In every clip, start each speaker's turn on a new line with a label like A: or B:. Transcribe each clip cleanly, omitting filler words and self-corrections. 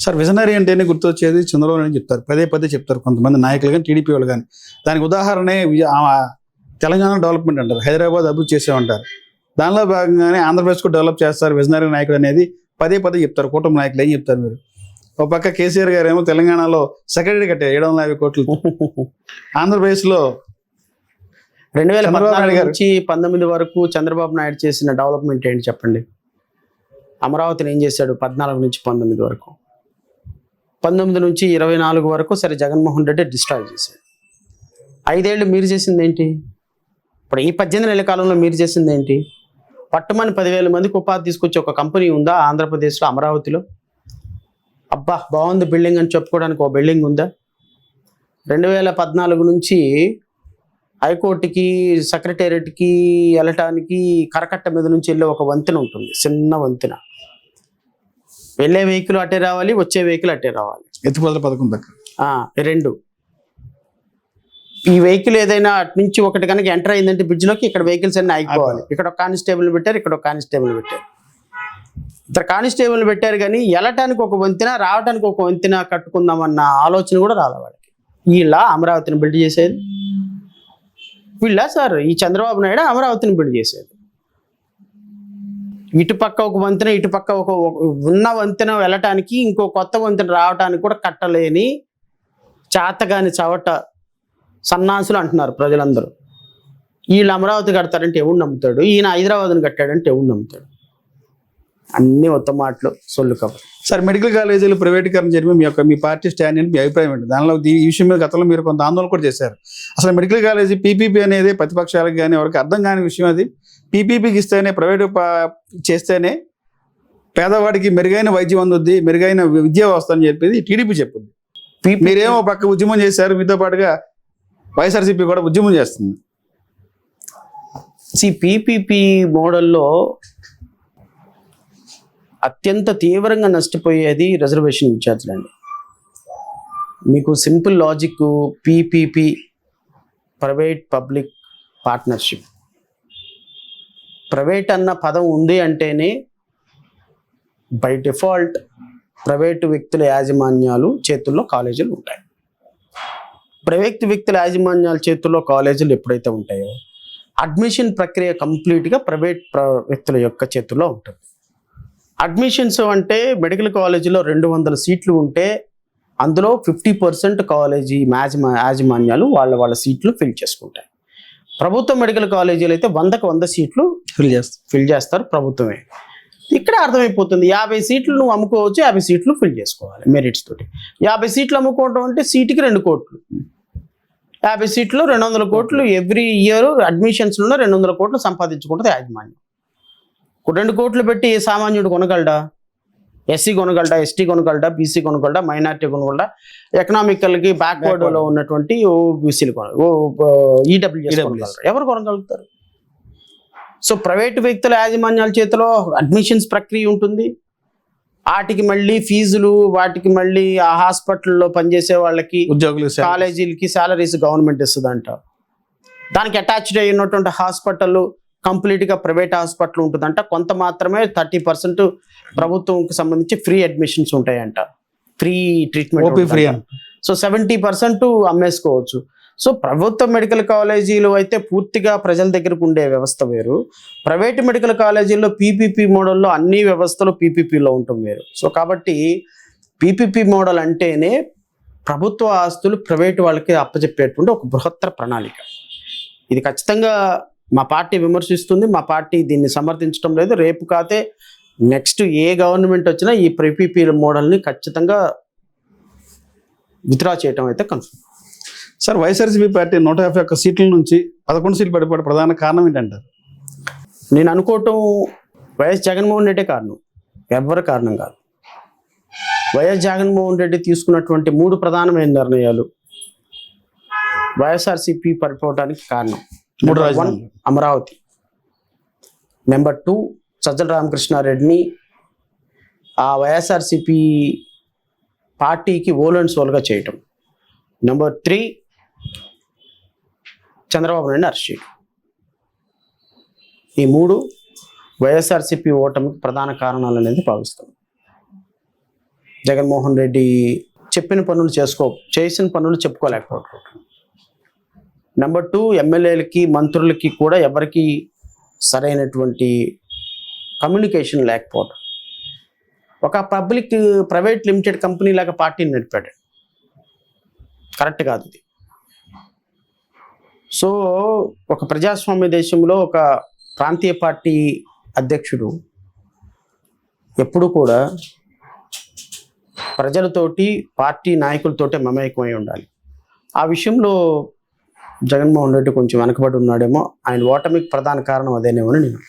A: Sir visionary అంటేనే గుర్తొచ్చేది చంద్రబాబు నాయుడు చెప్తారు, పదే పదే చెప్తారు కొంతమంది నాయకులు కానీ టీడీపీ వాళ్ళు కానీ. దానికి ఉదాహరణే తెలంగాణ డెవలప్మెంట్ అంటారు, హైదరాబాద్ అభివృద్ధి చేసామంటారు. దానిలో భాగంగానే ఆంధ్రప్రదేశ్కు డెవలప్ చేస్తారు విజనరీ నాయకుడు అనేది పదే పదే చెప్తారు. కూటమి నాయకులు ఏం చెప్తారు మీరు? ఒక పక్క కేసీఆర్ గారు ఏమో తెలంగాణలో సెక్రటరీ కట్టారు 750 కోట్లు, ఆంధ్రప్రదేశ్లో
B: 2014 నుంచి 19 వరకు చంద్రబాబు నాయుడు చేసిన డెవలప్మెంట్ ఏంటి చెప్పండి? అమరావతిని ఏం చేశాడు 14 నుంచి 19 వరకు? 19 నుంచి 24 వరకు సరే జగన్మోహన్ రెడ్డి డిస్ట్రాయ్ చేశాడు. 5 ఏళ్ళు మీరు చేసింది ఏంటి? ఇప్పుడు ఈ 18 నెలల కాలంలో మీరు చేసింది ఏంటి? పట్టుమని 10,000 మందికి ఉపాధి తీసుకొచ్చే ఒక కంపెనీ ఉందా ఆంధ్రప్రదేశ్లో, అమరావతిలో? అబ్బా బాగుంది బిల్డింగ్ అని చెప్పుకోవడానికి ఒక బిల్డింగ్ ఉందా? 2014 నుంచి హైకోర్టుకి సెక్రటేరియట్కి వెళ్ళటానికి కరకట్ట మీద నుంచి వెళ్ళే ఒక వంతెన ఉంటుంది, చిన్న వంతెన. వెళ్ళే వెహికల్ అట్టే రావాలి, వచ్చే వెహికల్ అట్టే రావాలి.
A: ఎత్తిపోతల పథకం దగ్గర
B: 2. ఈ వెహికల్ ఏదైనా అటు నుంచి ఒకటి కనుక ఎంటర్ అయిందంటే బ్రిడ్జ్లోకి ఇక్కడ వెహికల్స్ అన్ని ఆగిపోవాలి. ఇక్కడ ఒక కానిస్టేబుల్ పెట్టారు, ఇక్కడ ఒక కానిస్టేబుల్ పెట్టారు, ఇద్దరు కానిస్టేబుల్ పెట్టారు. కానీ వెళ్ళటానికి ఒక వంతెన, రావడానికి ఒక వంతెన కట్టుకుందామన్న ఆలోచన కూడా రాలే వాళ్ళకి. వీళ్ళ అమరావతిని బిల్డ్ చేసేది వీళ్ళ సార్, ఈ చంద్రబాబు నాయుడు అమరావతిని బిల్డ్ చేసేది. ఇటుపక్క ఒక వంతెన, ఇటుపక్క ఒక ఉన్న వంతెన వెళ్ళటానికి ఇంకో కొత్త వంతెన రావటానికి కూడా కట్టలేని చాతగాని చవట సన్నాసులు అంటున్నారు ప్రజలందరూ. వీళ్ళు అమరావతి కడతారంటే ఎవడు నమ్ముతాడు? ఈయన హైదరాబాద్ని కట్టాడంటే ఎవడు నమ్ముతాడు? అన్ని ఉత్తమ మాటలు, సొల్లు కబర్.
A: సార్ మెడికల్ కాలేజీలు ప్రైవేటీకరణ జరిపి మీ పార్టీ స్టాండ్ ఏంటి, మీ అభిప్రాయం ఏంటి? దానిలో ఈ విషయం మీద గతంలో మీరు కొంత ఆందోళన కూడా చేశారు. అసలు మెడికల్ కాలేజీ పీపీపీ అనేది ప్రతిపక్షాలకు కానీ ఎవరికి అర్థం కాని విషయం. అది పీపీపీకి ఇస్తేనే, ప్రైవేటు చేస్తేనే పేదవాడికి మెరుగైన వైద్యం అందుద్ది, మెరుగైన విద్యా వ్యవస్థ అని చెప్పేది టీడీపీ చెప్పుద్ది. మీరేమో పక్క ఉద్యమం చేశారు, మీతో పాటుగా వైఎస్ఆర్సీపీ కూడా ఉద్యమం చేస్తుంది.
B: పీపీపీ మోడల్లో అత్యంత తీవ్రంగా నష్టపోయేది రిజర్వేషన్ ఇన్ఛార్జ్లు అండి. మీకు simple logic, PPP private public partnership. Private అన్న పదం ఉంది అంటేనే బై డిఫాల్ట్ ప్రైవేటు వ్యక్తుల యాజమాన్యాలు చేతుల్లో కాలేజీలు ఉంటాయి. ప్రైవేట్ వ్యక్తుల యాజమాన్యాల చేతుల్లో కాలేజీలు ఎప్పుడైతే ఉంటాయో అడ్మిషన్ ప్రక్రియ కంప్లీట్గా ప్రైవేట్ వ్యక్తుల యొక్క చేతుల్లో ఉంటుంది. అడ్మిషన్స్ అంటే మెడికల్ కాలేజీలో 200 సీట్లు ఉంటే అందులో 50% కాలేజీ యాజమాన్యాలు వాళ్ళ సీట్లు ఫిల్ చేసుకుంటాయి. ప్రభుత్వ మెడికల్ కాలేజీలు అయితే 100కి 100 సీట్లు ఫిల్ చేస్తారు ప్రభుత్వమే. ఇక్కడ అర్థమైపోతుంది 50 సీట్లు నువ్వు అమ్ముకోవచ్చు, 50 సీట్లు ఫిల్ చేసుకోవాలి మెరిట్స్ తోటి. 50 సీట్లు అమ్ముకోవడం అంటే సీటుకి 2 కోట్లు, 50 సీట్లు 200 కోట్లు. ఎవ్రీ ఇయర్ అడ్మిషన్స్లో 200 కోట్లు సంపాదించుకుంటుంది యాజమాన్యం. 2 కోట్లు పెట్టి ఏ సామాన్యుడు కొనగలడా? ఎస్సీ కొనగలడా, ఎస్టీ కొనగలడా, బీసీ కొనగలడా, మైనార్టీ కొనగలడా, ఎకనామికల్కి బ్యాక్వర్డ్లో ఉన్నటువంటి ఓబీసీలు ఈడబ్ల్యూఎస్ కొనగలరా? ఎవరు కొనగలుగుతారు? సో ప్రైవేటు వ్యక్తుల యాజమాన్యాల చేతిలో అడ్మిషన్స్ ప్రక్రియ ఉంటుంది. వాటికి మళ్ళీ ఫీజులు, వాటికి మళ్ళీ ఆ హాస్పిటల్లో పనిచేసే వాళ్ళకి,
A: ఉద్యోగులు,
B: కాలేజీలకి శాలరీస్ గవర్నమెంట్ ఇస్తుందంట. దానికి అటాచ్డ్ అయినటువంటి హాస్పిటల్ కంప్లీట్గా ప్రైవేట్ హాస్పిటల్ ఉంటుందంట. కొంత మాత్రమే 30% ప్రభుత్వంకి సంబంధించి ఫ్రీ అడ్మిషన్స్ ఉంటాయంట, ఫ్రీ ట్రీట్మెంట్ ఫ్రీ. సో 70% అమ్మేసుకోవచ్చు. సో ప్రభుత్వ మెడికల్ కాలేజీలు అయితే పూర్తిగా ప్రజల దగ్గరకు ఉండే వ్యవస్థ వేరు. ప్రైవేట్ మెడికల్ కాలేజీల్లో పీపీపీ మోడల్లో అన్ని వ్యవస్థలు పీపీపీలో ఉండటం వేరు. సో కాబట్టి పీపీపీ మోడల్ అంటేనే ప్రభుత్వ ఆస్తులు ప్రైవేటు వాళ్ళకి అప్పచెప్పేటువంటి ఒక బృహత్తర ప్రణాళిక. ఇది ఖచ్చితంగా మా పార్టీ విమర్శిస్తుంది, మా పార్టీ దీన్ని సమర్థించడం లేదు. రేపు కాతే నెక్స్ట్ ఏ గవర్నమెంట్ వచ్చినా ఈ పీపీపీ మోడల్ని ఖచ్చితంగా విత్డ్రా చేయటం అయితే కన్ఫర్మ్.
A: సార్ వైఎస్ఆర్సీపీ పార్టీ 151 సీట్ల నుంచి 11 సీట్లు పడిపోవడం ప్రధాన కారణం ఏంటంటారు?
B: నేను అనుకోవటం వైఎస్ జగన్మోహన్ రెడ్డి కారణం, ఎవరి కారణం కాదు. వైఎస్ జగన్మోహన్ రెడ్డి తీసుకున్నటువంటి 3 ప్రధానమైన నిర్ణయాలు వైఎస్ఆర్సీపీ పడిపోవడానికి కారణం. 1 అమరావతి, నెంబర్ 2 సజ్జల రామకృష్ణారెడ్డిని ఆ వైఎస్ఆర్సీపీ పార్టీకి ఓల్ అండ్ సోల్గా చేయటం, నెంబర్ 3 చంద్రబాబు నాయుడు అరెస్ట్ చేయడం. ఈ 3 వైఎస్ఆర్సీపీ ఓటమికి ప్రధాన కారణాలు అనేది భావిస్తాం. జగన్మోహన్ రెడ్డి చెప్పిన పనులు చేసిన పనులు చెప్పుకోలేకపోవడం. నెంబర్ 2, ఎమ్మెల్యేలకి మంత్రులకి కూడా ఎవరికి సరైనటువంటి కమ్యూనికేషన్ లేకపోవడం. ఒక ప్రైవేట్ లిమిటెడ్ కంపెనీ లాగా పార్టీని నడిపాడు. కరెక్ట్ కాదు ఇది. సో ఒక ప్రజాస్వామ్య దేశంలో ఒక ప్రాంతీయ పార్టీ అధ్యక్షుడు ఎప్పుడు కూడా ప్రజలతోటి పార్టీ నాయకులతోటే మమేకమై ఉండాలి. ఆ విషయంలో జగన్మోహన్ రెడ్డి కొంచెం వెనకబడి ఉన్నాడేమో. ఆయన ఓటమికి ప్రధాన కారణం అదేనేమో అని నేను.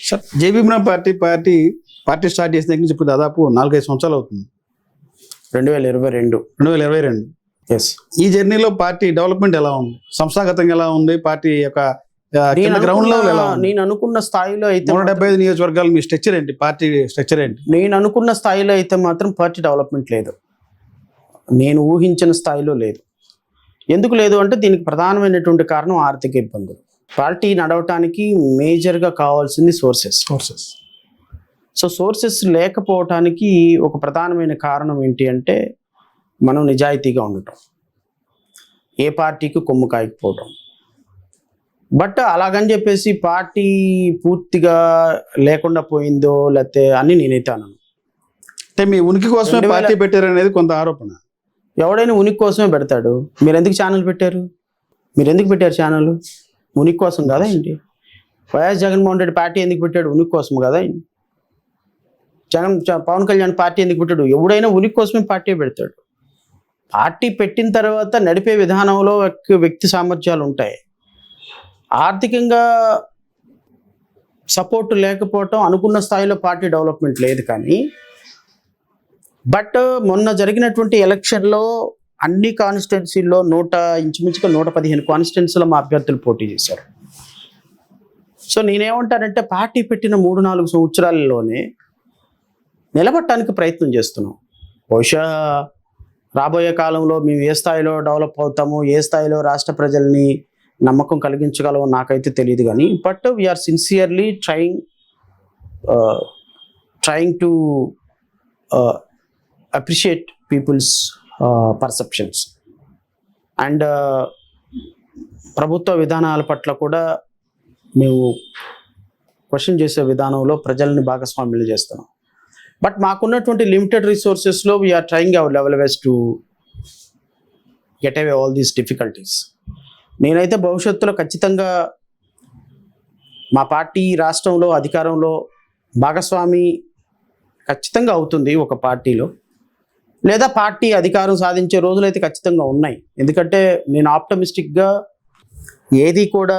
A: సార్, జేబీ పార్టీ స్టార్ట్ చేసిన దగ్గర నుంచి ఇప్పుడు దాదాపు 4-5 సంవత్సరాలు అవుతుంది.
B: 2022. ఎస్.
A: ఈ జర్నీలో పార్టీ డెవలప్మెంట్ ఎలా ఉంది, సంస్థాగతంగా ఎలా ఉంది, పార్టీ యొక్క గ్రౌండ్ లెవెల్ ఎలా ఉంది?
B: నేను అనుకున్న స్థాయిలో అయితే
A: 175 నియోజకవర్గాలు మీ స్ట్రక్చర్ ఏంటి, పార్టీ స్ట్రక్చర్ ఏంటి?
B: నేను అనుకున్న స్థాయిలో అయితే మాత్రం పార్టీ డెవలప్మెంట్ లేదు. నేను ఊహించిన స్థాయిలో లేదు. ఎందుకు లేదు అంటే దీనికి ప్రధానమైనటువంటి కారణం ఆర్థిక ఇబ్బందులు. పార్టీ నడవటానికి మేజర్గా కావాల్సింది సోర్సెస్. సో సోర్సెస్ లేకపోవటానికి ఒక ప్రధానమైన కారణం ఏంటి అంటే మనం నిజాయితీగా ఉండటం, ఏ పార్టీకి కొమ్ము కాయకపోవటం. బట్ అలాగని చెప్పేసి పార్టీ పూర్తిగా లేకుండా పోయిందో లేకపోతే అని నేనైతే అన్నాను.
A: అంటే మీ ఉనికి కోసమే పార్టీ పెట్టారనేది కొంత ఆరోపణ.
B: ఎవడైనా ఉనికి కోసమే పెడతాడు. మీరు ఎందుకు ఛానల్ పెట్టారు? మీరు ఎందుకు పెట్టారు ఛానల్? ఉనికి కోసం కదా ఏంటి? వైఎస్ జగన్మోహన్ రెడ్డి పార్టీ ఎందుకు పెట్టాడు? ఉనికి కోసం కదా ఏంటి? పవన్ కళ్యాణ్ పార్టీ ఎందుకు పెట్టాడు? ఎవడైనా ఉనికి కోసమే పార్టీ పెడతాడు. పార్టీ పెట్టిన తర్వాత నడిపే విధానంలో వ్యక్తి సామర్థ్యాలు ఉంటాయి. ఆర్థికంగా సపోర్ట్ లేకపోవటం, అనుకున్న స్థాయిలో పార్టీ డెవలప్మెంట్ లేదు. కానీ బట్ మొన్న జరిగినటువంటి ఎలక్షన్లో అన్ని కాన్స్టిట్యున్సీల్లో ఇంచుమించుగా 115 కాన్స్టిట్యున్సీలో మా అభ్యర్థులు పోటీ చేశారు. సో నేనేమంటానంటే పార్టీ పెట్టిన 3-4 సంవత్సరాలలోనే నిలబడటానికి ప్రయత్నం చేస్తున్నాం. బహుశా రాబోయే కాలంలో మేము ఏ స్థాయిలో డెవలప్ అవుతాము, ఏ స్థాయిలో రాష్ట్ర ప్రజల్ని నమ్మకం కలిగించగలమో నాకైతే తెలియదు. కానీ but we are sincerely trying to appreciate people's perceptions and ప్రభుత్వ విధానాల పట్ల కూడా మేము క్వశ్చన్ చేసే విధానంలో ప్రజల్ని భాగస్వామ్యులు చేస్తున్నాం. బట్ మాకున్నటువంటి లిమిటెడ్ రిసోర్సెస్లో we are trying our level best to get away all these difficulties. నేనైతే భవిష్యత్తులో ఖచ్చితంగా మా పార్టీ రాష్ట్రంలో అధికారంలో భాగస్వామి ఖచ్చితంగా అవుతుంది ఒక పార్టీలో, లేదా పార్టీ అధికారం సాధించే రోజులైతే ఖచ్చితంగా ఉన్నాయి. ఎందుకంటే నేను ఆప్టమిస్టిక్గా ఏది కూడా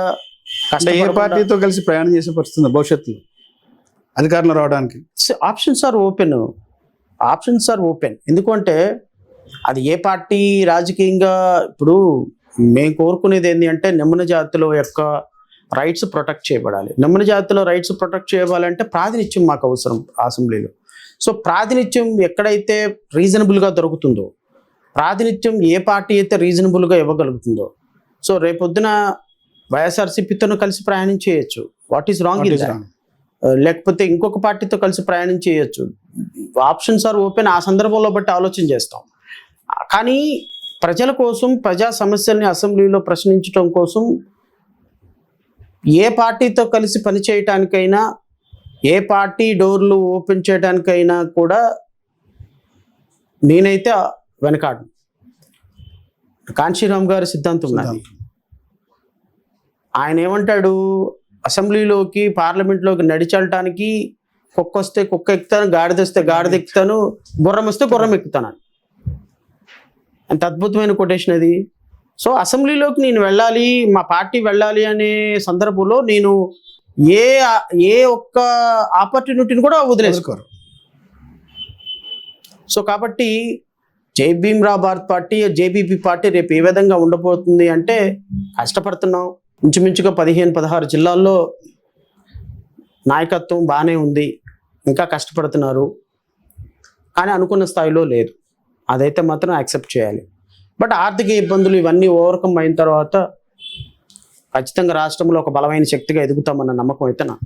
A: ఏ పార్టీతో కలిసి ప్రయాణం చేసే పరిస్థితుంది భవిష్యత్తులో అధికారంలో రావడానికి?
B: Options are open. ఎందుకంటే అది ఏ పార్టీ రాజకీయంగా ఇప్పుడు మేము కోరుకునేది ఏంటి అంటే నిమ్న జాతుల యొక్క రైట్స్ ప్రొటెక్ట్ చేయబడాలి. నిమ్న జాతుల రైట్స్ ప్రొటెక్ట్ చేయాలంటే ప్రాతినిధ్యం మాకు అవసరం అసెంబ్లీలో. సో ప్రాతినిధ్యం ఎక్కడైతే రీజనబుల్గా దొరుకుతుందో, ప్రాతినిధ్యం ఏ పార్టీ అయితే రీజనబుల్గా ఇవ్వగలుగుతుందో, సో రేపొద్దున వైఎస్ఆర్సీపీతో కలిసి ప్రయాణం చేయొచ్చు. What is wrong in that? లేకపోతే ఇంకొక పార్టీతో కలిసి ప్రయాణం చేయొచ్చు. Options are open. ఆ సందర్భంలో బట్టి ఆలోచన చేస్తాం. కానీ ప్రజల కోసం, ప్రజా సమస్యల్ని అసెంబ్లీలో ప్రశ్నించడం కోసం ఏ పార్టీతో కలిసి పనిచేయటానికైనా, ఏ పార్టీ డోర్లు ఓపెన్ చేయడానికైనా కూడా నేనైతే వెనకాడు. కాంశీరామ్ గారి సిద్ధాంతం ఉన్నది. ఆయన ఏమంటాడు, అసెంబ్లీలోకి పార్లమెంట్లోకి నడిచెళ్ళటానికి కుక్క వస్తే కుక్క ఎక్కుతాను, గాడిద వస్తే గాడిద ఎక్కుతాను, గుర్రం వస్తే గుర్రం ఎక్కుతాను. అంత అద్భుతమైన కొటేషన్ అది. సో అసెంబ్లీలోకి నేను వెళ్ళాలి, మా పార్టీ వెళ్ళాలి అనే సందర్భంలో నేను ఏ ఒక్క ఆపర్చునిటీని కూడా వదిలేసుకోరు. సో కాబట్టి జై Bhimrao Bharat party, JBP party రేపు ఏ విధంగా ఉండబోతుంది అంటే కష్టపడుతున్నాం. ఇంచుమించుగా 15-16 జిల్లాల్లో నాయకత్వం బాగానే ఉంది, ఇంకా కష్టపడుతున్నారు. కానీ అనుకున్న స్థాయిలో లేదు. అదైతే మాత్రం యాక్సెప్ట్ చేయాలి. బట్ ఆర్థిక ఇబ్బందులు ఇవన్నీ ఓవర్కమ్ అయిన తర్వాత ఖచ్చితంగా రాష్ట్రంలో ఒక బలమైన శక్తిగా ఎదుగుతామన్న నమ్మకం అయితే నాకు